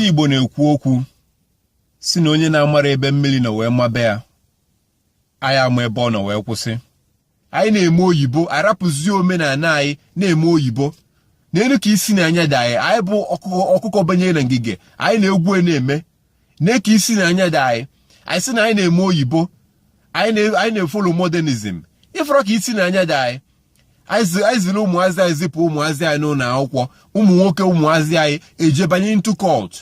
Igbo na-ekwu okwu si na onye na-amara ebe mmiri nọ wee mabe ya anyị ama ebe ọ nọ wee kwụsị. Anyị na-eme oyibo arapụzie omenala anyị na-eme oyibo n'elu ka isi na-anya dị anyị bụ ọkụkọ banyere na ngige anyị na-egwu na-eme ne ka isi na-anya dị anyị sị na anyị na-eme oyibo anyị na-efolo modernism ifọrọ ka isi na-anya dị anyị ziri ụmụazị anyị zipụ ụmụazị anyị n'ụlọ akwụkwọ ụmụ nwoke ụmụazị anyị ejebanye into cult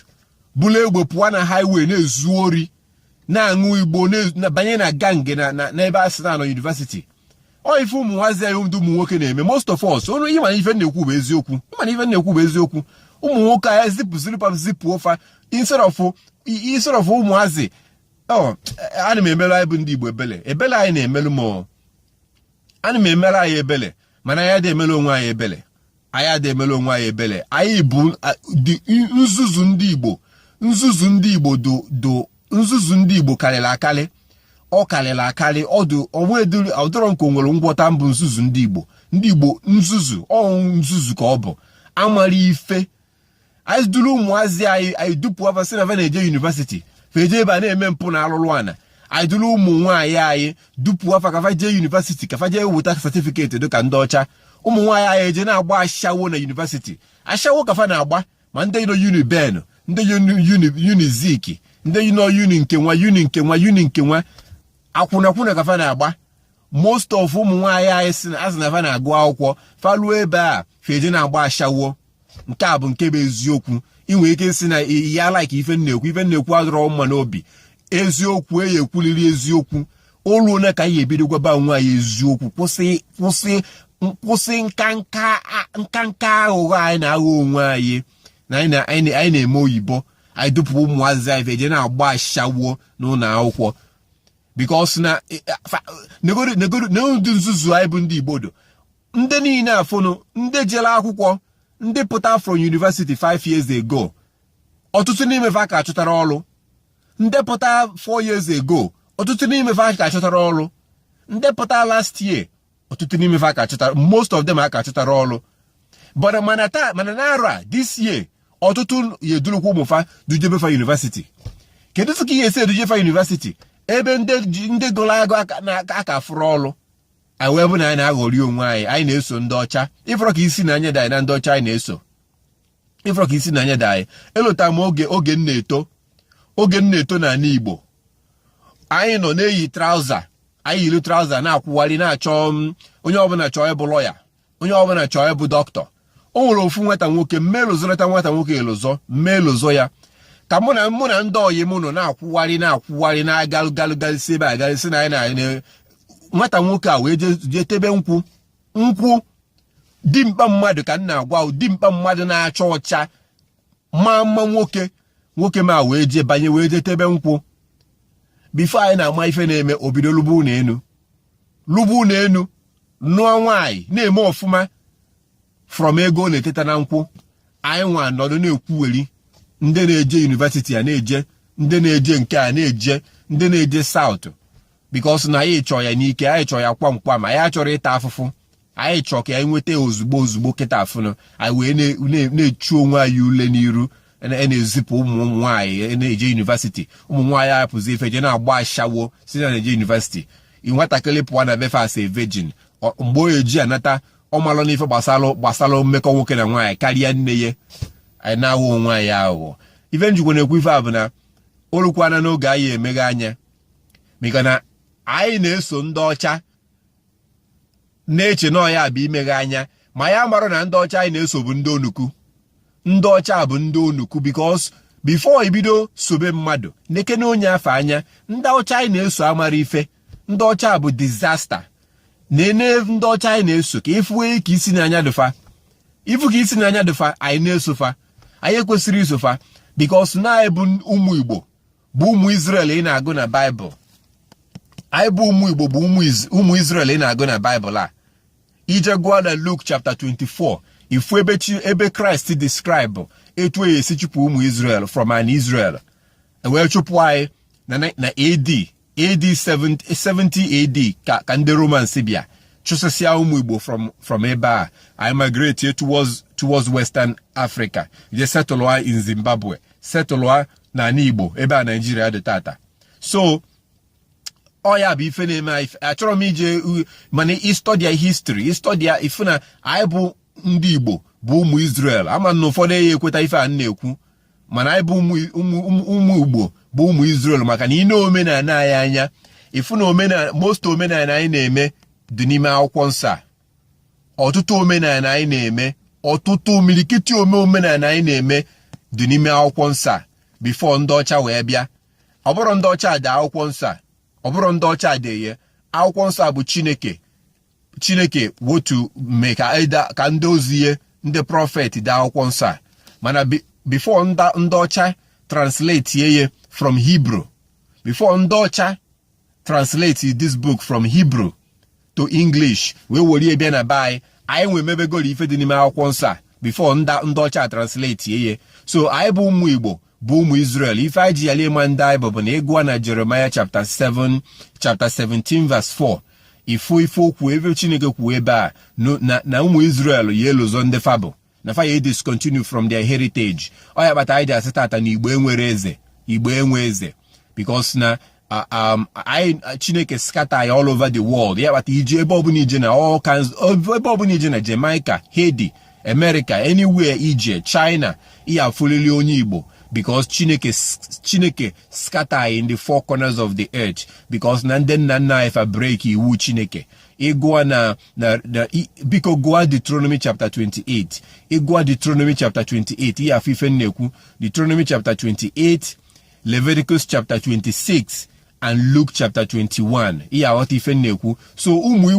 bulu egbe pụọ na highway na-ezu ori na-aṅụ igbo banye na gang n'ebe a sị na university. Ọ ife ụmụazị anyị ndị ụmụ nwoke na-eme most of us onu ịma ife na-ekwu bụ eziokwu ụmụ nwoke anyị zipụ ofa instead of ụmụazị ana m emelu anyị bụ ndị Igbo ebele anyị na-emelu m ana m emere anyị ebele mana anyị adị emelu onwe anyị ebele anyị bụ nzuzu ndị Igbo karịrị akarị ọ karịrị akarị ọdụrọ nke nwere ngwọta mbụ nzuzu ndị Igbo nzuzu ka ọ bụ amara ife anyị duru ụmụazị anyị dupu afa sị na na-eje university feje ebe a na-eme mpụ na alụlụ ana anyị duru ụmụ nwaanyị anyị dupu afa kafa jee university kafa jee weta certificate dịka ndị ọcha. Ụmụ nwaanyị anyị eje na-agba ashawo na university ashawo kafa na-agba ma ndị nọ Uniben ndị Unizik ndị nọ uni nke nwa akwụna kafa na-agba. Most of ụmụ nwaanyị anyị sị na fa na-agụ akwụkwọ faluo ebe a feje na-agba ashawo. Nke a bụ nke bụ eziokwu. Inwe ike si na ya like ife nnekwu adọrọ mma n'obi eziokwu ekwuliri eziokwu olu one ka anyị ebido gwaba nwaanyị eziokwu kwụsị nkanka aghụghọ anyị na-aghọ onwe anyị na anyị na-eme oyibo anyị dupụ ụmụazị anyị eje na-agba ashawo n'ụlọ akwụkwọ because na ndị nzuzu anyị bụ ndị Igbo do ndị niile afụnụ ndị jere akwụkwọ ndị pụta from university 5 years ago ọtụtụ n'ime fa ka achọtara ọrụ. Ndị pụta 4 years ago ọtụtụ n'ime fa ka achọtara ọrụ. Ndị pụta last year ọtụtụ n'ime fa ka achọtara most of them aka achọtara ọrụ. But mana n'arọ a this year ọtụtụ ya edurukwa ụmụ fa dujebe fa university. Kedu ka ihe esi eduje fa university ebe ndị gụrụ agụ aka fụrụ ọrụ anyị wee bụ na anyị na-aghọrị onwe anyị na-eso ndị ọcha ifọrọ ka isi na-anya dị anyị na ndị ọcha anyị na-eso ifọrọ ka isi na-anya dị anyị. Elota m oge m na-eto n'ala Igbo anyị nọ na-eyi trauza anyị yiri trauza na-akwụgharị na-achọ onye ọbụla chọọ ịbụ lọya onye ọbụla chọọ ịbụ dọkịta. O nwere ofu nwata nwoke mmelụzọrọta nwata nwoke elụzọ ya ka mụ na ndị ọyị m nọ na-akwụgharị na-agalụgalụgalịsi ebe agalịsi na anyị nwata nwoke a wee jee tebe nkwụ dimkpa mmadụ ka m na-agwa dimkpa mmadụ na-acha ọcha ma mma nwoke ma wee jee banye wee jee tebe nkwụ. Bifo anyị na-ama ife na-eme obido lubu na enu nụọ nwaanyị na-eme ọfụma from ego na-eteta na nkwụ. Anyị nwa nọdụ na-ekwuweri ndị na-eje university a na-eje ndị na-eje nke a na-eje ndị na-eje south because na anyị chọọ ya n'ike anyị chọọ ya kwamkwam anyị achọrọ ịta afụfụ anyị chọọ ka anyị nweta ozugbo kịta afụnụ anyị wee na-echu onwe anyị ule n'iru na-ezipụ ụmụ nwaanyị na-eje university. Ụmụ nwaanyị apụzi ife je na-agba ashawo si na na-eje university nwatakịrị pụọ na befe as a virgin mgbe o eji anata ọ malụ n'ife gbasara mmekọ nwoke na nwaanyị karịa nne ya anyị na-aghọ onwe anyị aghụghọ. Ife njikwa na-ekwu ife a bụ na olukwana n'oge anyị emeghe anya maka na anyị na-eso ndị ọcha na-eche na ọya bụ imeghe anya ma ya marụ na ndị ọcha anyị na-eso bụ ndị onuku. Ndị ọcha bụ ndị onuku because before ibido sobe mmadụ neke na onye afọ anya ndị ọcha anyị na-eso amara ife. Ndị ọcha bụ disaster na-ene ndị ọcha anyị na-eso ka ifu ka isi n'anya dụfa anyị na-esofa anyị ekwesịrị isofa because na anyị bụ ụmụ Igbo bụ ụmụ Israel ị na-agụ na Bible. Anyị bụ ụmụ Igbo bụ ụmụ Israel ị na-agụ na Bible a ije gụọ na Luke chapter 24 ifu ebe Christ describe etu esi chụpụ ụmụ Israel from an Israel wee chụpụ anyị na AD 70 AD ka ndị Romans bịa chụsịsịa ụmụ Igbo from ebe a anyị migrate towards Western Africa. They settle in Zimbabwe, settle na Igbo, ebe a Nigeria dị tata. So, oya bụ ife na-eme achọrọ m ije mana ịstọdịa history, ịstọdịa ife na anyị bụ ndị Igbo bụ ụmụ Israel. Ama na ụfọdụ ya ekweta ife a na-ekwu, mana anyị bụ ụmụ Igbo bụ ụmụ Israel, maka na ị na-omenala anyị anya ifu na most omenala anyị na-eme dị n'ime akwụkwọ nsọ a. Ọtụtụ omenala anyị na-eme, ọtụtụ milikiti omenala anyị na-eme dị n'ime akwụkwọ nsọ a before ndị ọcha wee bịa. Ọ bụrụ ndị ọcha dị akwụkwọ nsọ a, ọ bụrụ ndị ọcha dị ya. Akwụkwọ nsọ a bụ Chineke wotu mee ka ndị oziye ndị prọfet dị akwụkwọ nsọ a. Mana before ndị ọcha translate ye from Hebrew, before ndị ọcha translate this book from Hebrew to English, we were bịa na bai anyị nwe mebegoro ife dị n'ime akwụkwọ nsọ a before ndị ọcha translate ye. So anyị bụ ụmụ Igbo bụ ụmụ Israel. Ife anyị ji ya lee ndị anyị bụ na ịgụa na Jeremiah chapter 17 verse 4, ife okwu ebe Chineke kwuo ebe a na ụmụ Israel ya elozo ndị fabụ na fa ya discontinue from their heritage. Ọ ya kpata anyị ji asị tata na Igbo enwere eze, Igbo enwe eze, because na Chineke scatter all over the world. Ya kpata ije ebe ọbụla ije na all kinds, ebe ọbụla ije na Jamaica, Haiti, America, anywhere ije, China, ihe afụlili onye Igbo, because Chineke scatter in the four corners of the earth, because na ndị nna nna ife break iwu Chineke. Ịgụa biko gụa Deuteronomy chapter 28. Ịgụa Deuteronomy chapter 28, ihe afọ ife nnekwu. Deuteronomy chapter 28, Leviticus chapter 26, and Luke chapter 21. Ihe aghọta ife nnekwu. So ụmụ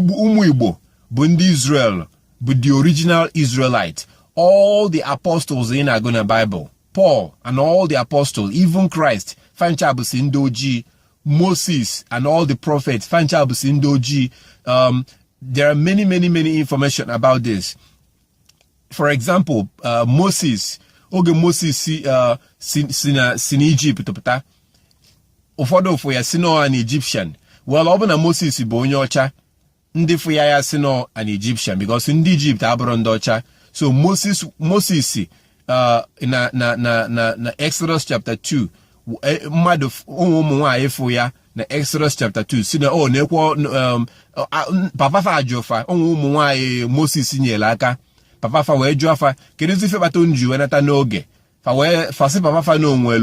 Igbo bụ ndị Israel, bụ the original Israelite. All the apostles in the Bible, Paul and all the apostles, even Christ, fanchabusi ndị ojii, Moses and all the prophets, fanchabusi ndị ojii. There are many information about this. For example, Moses, oge Moses si Egypt pụta, ụfọdụ ụfụ ya si an Egyptian. Well, ọ bụ na Moses bụ onye ọcha, ndị fụ ya si an Egyptian, because ndị Egypt abụrụ ndị ọcha. So Moses na Exodus chapter 2, mmadụ ụmụ nwaanyị fụ ya na Exodus chapter 2 si na na-ekwo papa fa ajụfa ụmụ nwaanyị Moses nyere aka. Papa fa wee jụọ afa kedu ife kpata nji wee nata n'oge fa wee fasị papa fa n'onwe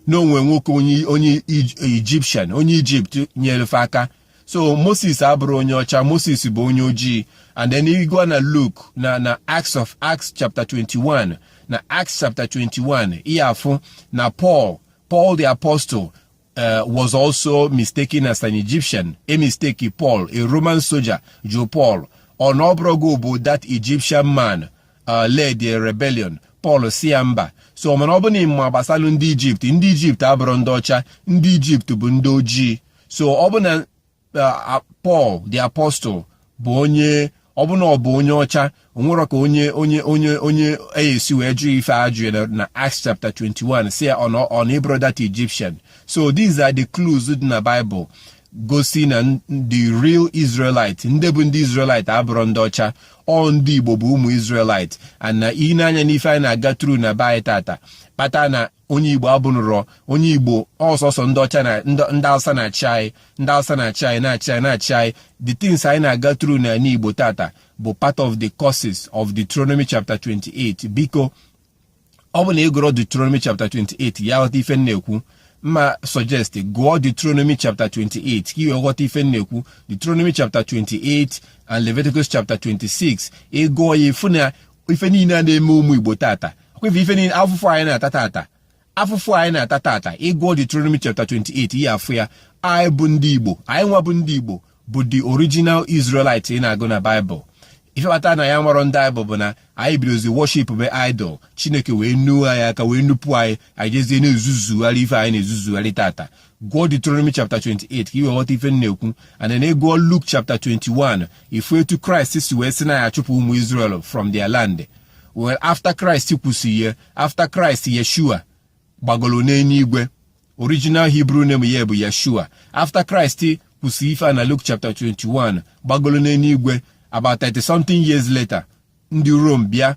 nwoke onye Egyptian, onye Egypt nyere fa aka. So Moses abụrụ onye ọcha, Moses bụ onye ojii. And then you go na Luke na Acts chapter 21. Na Acts chapter 21, iyafu na Paul the apostle was also mistaken as an Egyptian. A mistake Paul, a Roman soldier, Joe Paul. On Obrogo, that Egyptian man led a rebellion. Paul Siamba. So manoboni mabasalu ndi Egypt abụrụ ndị ọcha, ndị Egypt bụ ndị ojii. So ọbụna Paul the apostle bụ onye ọbụna ọ bụ onye ọcha, onwere ka onye esi wee jụ ife ajụ na Acts chapter 21 say on a brother that Egyptian. So these are the clues in the Bible gosi na the real Israelite, ndị bụ ndị Israelite abụrụ ndị ọcha, ọ ndị Igbo bụ ụmụ Israelite. And na ihe n'anya n'ife anyị na-aga through na baị tata kpata na onye Igbo abụnụrọ onye Igbo ọsọsọ ndị ọcha na ndị Hausa na-achị anyị, ndị Hausa na-achị anyị. The things anyị na-aga through na Igbo tata bụ part of the causes of Deuteronomy chapter 28. Biko ọ bụ na ịgụrụ Deuteronomy chapter 28 ya ghọta ife na-ekwu, ma suggest gụọ Deuteronomy chapter 28 ka iwe ghọta ife na-ekwu. Deuteronomy chapter 28 and Leviticus chapter 26 ịgụọ ya ifu na ife niile a na-eme ụmụ Igbo tata. Ọkwa ife niile afụfụ anyị na-ata tata, ịgụọ Deuteronomy chapter 28 ya afụ ya. Anyị bụ ndị Igbo, anyị nwa bụ ndị Igbo bụ the original Israelite ị na-agụ na Bible. Ife kpata na ya nwere ndị Bible bụ na anyị bidozi worship be idol, Chineke wee nuo anyị aka, wee nupu anyị jezie na-ezuzugharị ife anyị na-ezuzugharị tata. Gụọ Deuteronomy chapter 28 ka iwe ghọta ife na-ekwu. And then ịgụọ Luke chapter 21 ifu etu Christ si wee sị na ya chụpụ ụmụ Israel from their land. Well, after Christ kwụsị ya, after Christ Yeshua gbagolo n'eluigwe, original Hebrew name ya bụ Yeshua. After Christ kwụsị ife na Luke chapter 21 gbagolo n'eluigwe, about 30 something years later, ndị Rome bịa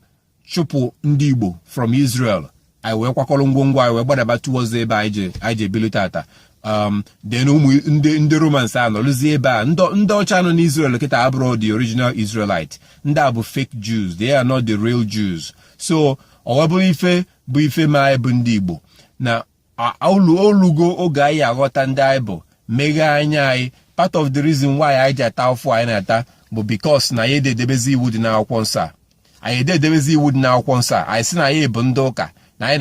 chụpụ ndị Igbo from Israel, anyị wee kwakọrọ ngwongwo anyị wee gbadaba towards ebe anyị je ebili tata. Then ndị Romans anọlụzie ebe a, ndị ọcha nọ n'Israel kịta abụrụ the original Israelite, ndị a bụ fake Jews, they are not the real Jews. So ọ bụ ife ma bụ ndị Igbo na olugo oge anyị aghọta ndị anyị bụ, meghe anya anyị. Part of the reason why anyị ji ata afọ anyị na-ata bụ because na anyị ededebezi iwu dị n'akwụkwọ nsọ a. Anyị ededebezi iwu dị n'akwụkwọ nsọ a, anyị sị na anyị bụ ndị ụka, na anyị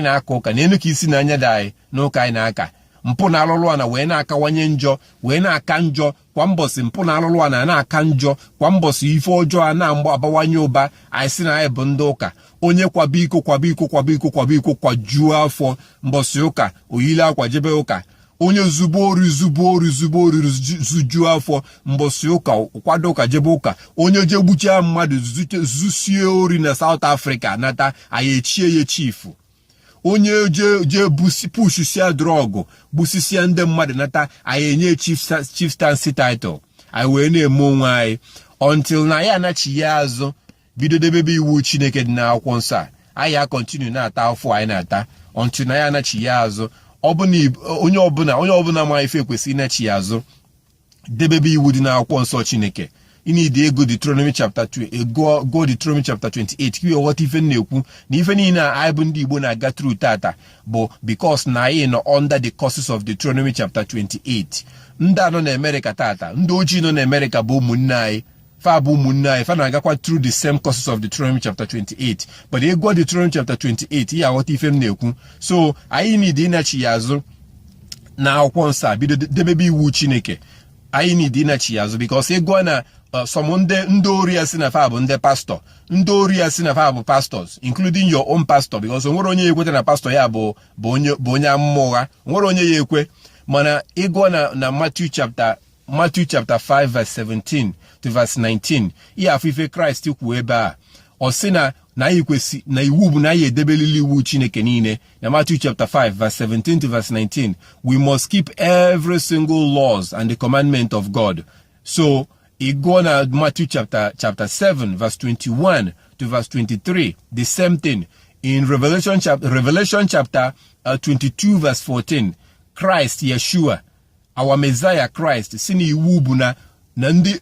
na-aka ụka n'elu ka isi na anya dị anyị n'ụka anyị na-aka. Mpụ na alụlụ ana wee na-akawanye njọ, wee na-aka njọ kwa mbọsị. Mpụ na alụlụ ana na-aka njọ kwa mbọsị, ife ọjọọ a na-abawanye ụba. Anyị sị na anyị bụ ndị ụka. Onye kwaba iko kwajuo afọ mbọsị ụka, oyile akwa jebe ụka. Onye zubo ori zujuo afọ mbọsị ụka, kwado ụka jebe ụka. Onye je gbuchaa mmadụ zusie ori na South Africa nata, anyị echie ya chifu. Onye je pushisia drọgụ gbusisia ndị mmadụ nata, anyị enye chieftaincy title. Anyị wee na-eme onwe anyị until na ya anachi ya azụ, bido debebe iwu Chineke dị n'akwụkwọ nsọ. Anyị akọntinu na-ata afọ anyị na-ata until na ya anachi ya azụ. Onye ọbụla ma ife kwesịrị ịnachi ya azụ, debebe iwu dị n'akwụkwọ nsọ Chineke. Need ego Deuteronomy chapter 2, go Deuteronomy chapter 28. Kiwe what ife na-ekwu na ife niile anyị bụ ndị Igbo na-aga through tata bụ because na anyị nọ under the curses of Deuteronomy chapter 28. Ndị anọ na America tata, ndị ojii nọ na America bụ ụmụnne anyị, fa bụ ụmụnne anyị, fa na-agakwa through the same curses of Deuteronomy chapter 28. But ego Deuteronomy chapter 28, ya what ife na-ekwu. So anyị need ịnachi ya azụ na akwụkwọ nsọ, bido debebe iwu Chineke. Anyị need ịnachi ya azụ because ego na some ndị ori ya si na fa bụ ndị pastor, ndị ori ya si na fa bụ pastors, including your own pastor, because onwere onye ekweta na pastor ya bụ onye amụma ụgha, onwere onye ya ekwe. Mana ịgụ na Matthew chapter 5 verse 17 to verse 19, ihe afọ ife Christ kwuo ebe a, ọ sị na iwu bụ na anyị edebelili iwu Chineke niile. Na Matthew chapter 5 verse 17 to verse 19, we must keep every single laws and the commandment of God. So go on Matthew chapter 7 verse 21 to verse 23, the same thing. In Revelation chapter 22 verse 14, Christ Yeshua, our Messiah Christ, sini iwu bụ na ndị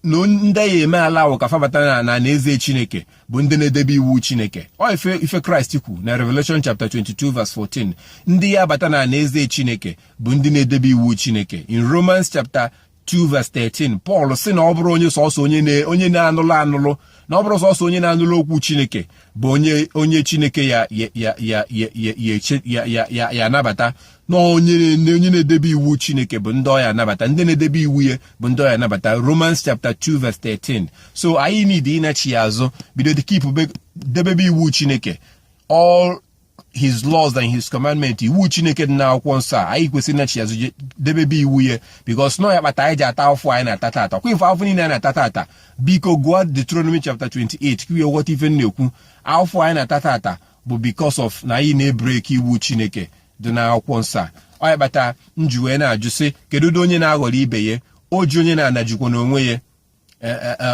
ya eme ala ụka fabata na eze Chineke bụ ndị na-edebe iwu Chineke. Ọ ife Christ kwu na Revelation chapter 22 verse 14, ndị ya bata na eze Chineke bụ ndị na-edebe iwu Chineke. In Romans chapter 2 verse 13, Paul sị na ọ bụrụ onye sọsọ onye na-anụlụ na ọ bụrụ sọsọ onye na-anụlụ okwu Chineke bụ onye Chineke ya anabata, na onye na-edebe iwu Chineke bụ ndị ọ ya anabata, ndị na-edebe iwu ya bụ ndị ọ ya anabata. Romans chapter 2 verse 13. So anyị need ịnachi ya azụ, bido debebe iwu Chineke, all his laws and his commandment. Iwu Chineke dị n'akwụkwọ nsọ a, anyị kwesịrị ịnachi ya azụ debebe iwu ya, because nọ ya kpata anyị ji ata afọ anyị na-ata tata. Kwa ife afọ niile anyị na-ata tata, biko gụọ Deuteronomy chapter 28 kiwe ghọta ife na-ekwu. Afọ anyị na-ata tata bụ because of na anyị na-ebrek iwu Chineke dị n'akwụkwọ nsọ a. Ọ ya kpata nji wee na-ajụ sị, kedu onye na-aghọrọ ibe ya, o ji onye na-anajikwa n'onwe ya,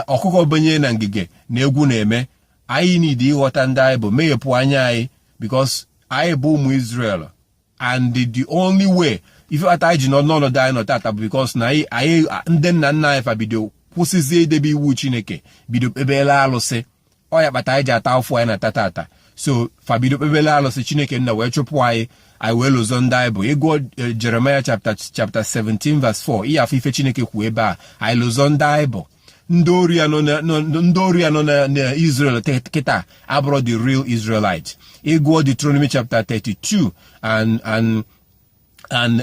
ọkụkọ benye na ngige na egwu na-eme. Anyị need ịghọta ndị anyị bụ, meghepụ anya anyị, because anyị bụ ụmụ Israel, and the only way ife ata anyị ji n'ọnọdụ anyị nọ tata bụ because na anyị ndị nna anyị fa bido kwụsịzie idebe iwu Chineke, bido kpebela alụsị. Ọ ya kpata anyị ji ata afọ anyị na tata. So fa bido kpebela alụsị, Chineke nna wee chụpụ anyị wee lụzọ ndị anyị bụ. Ịgụọ Jeremiah chapter 17 verse 4, ihe afọ ife Chineke kwuo ebe a, anyị lụzọ ndị anyị bụ. Ndị ori ya nọ na Israel kịta abụrụ the real Israelite. Ịgụọ Deuteronomy chapter 32 and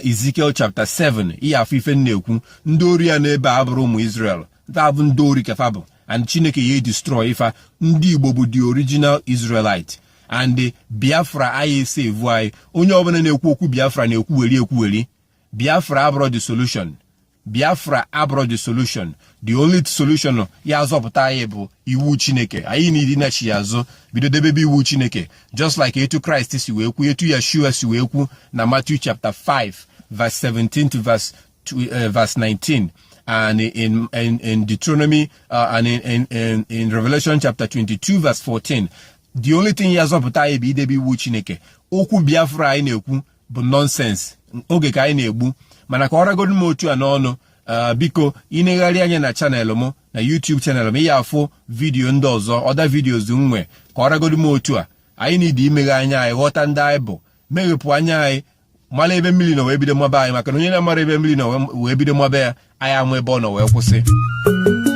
Ezekiel chapter 7, ihe afọ ife na-ekwu, ndị ori ya n'ebe a abụrụ ụmụ Israel, nta bụ ndị ori kafa bụ, and Chineke ya destroy ifa. Ndị Igbo bụ the original Israelite, and Biafra anyị save anyị. Onye ọbụla na-ekwu okwu Biafra na-ekwuweri. Biafra abụrụ the solution. Biafra abroad the solution. The only solution ya azọpụta anyị bụ iwu Chineke. Anyị need ịnachi ya azụ, bido debebe iwu Chineke, just like etu Christ si wee kwu, etu Yeshua si wee kwu na Matthew chapter 5 verse 17 to verse 19, and in Deuteronomy and in Revelation chapter 22 verse 14. the only thing ya zọpụta anyị bụ idebe iwu Chineke. Okwu Biafra anyị na-ekwu bụ nonsense, oge ka anyị na-egbu. Mana ka ọ ragodu m otu a n'ọnụ, biko inegharị anya na chanel m na YouTube chanel m, ya afụ vidiyo ndị ọzọ, ọda videos nwe, ka ọ ragodu m otu a. Anyị need imeghe anya anyị, ghọta ndị anyị bụ, meghepụ anya anyị, mara ebe mmiri nọ wee bido maba anyị, maka na onye na-amara ebe mmiri nọ wee bido maba ya, anyị ama ebe ọ nọ wee kwụsị.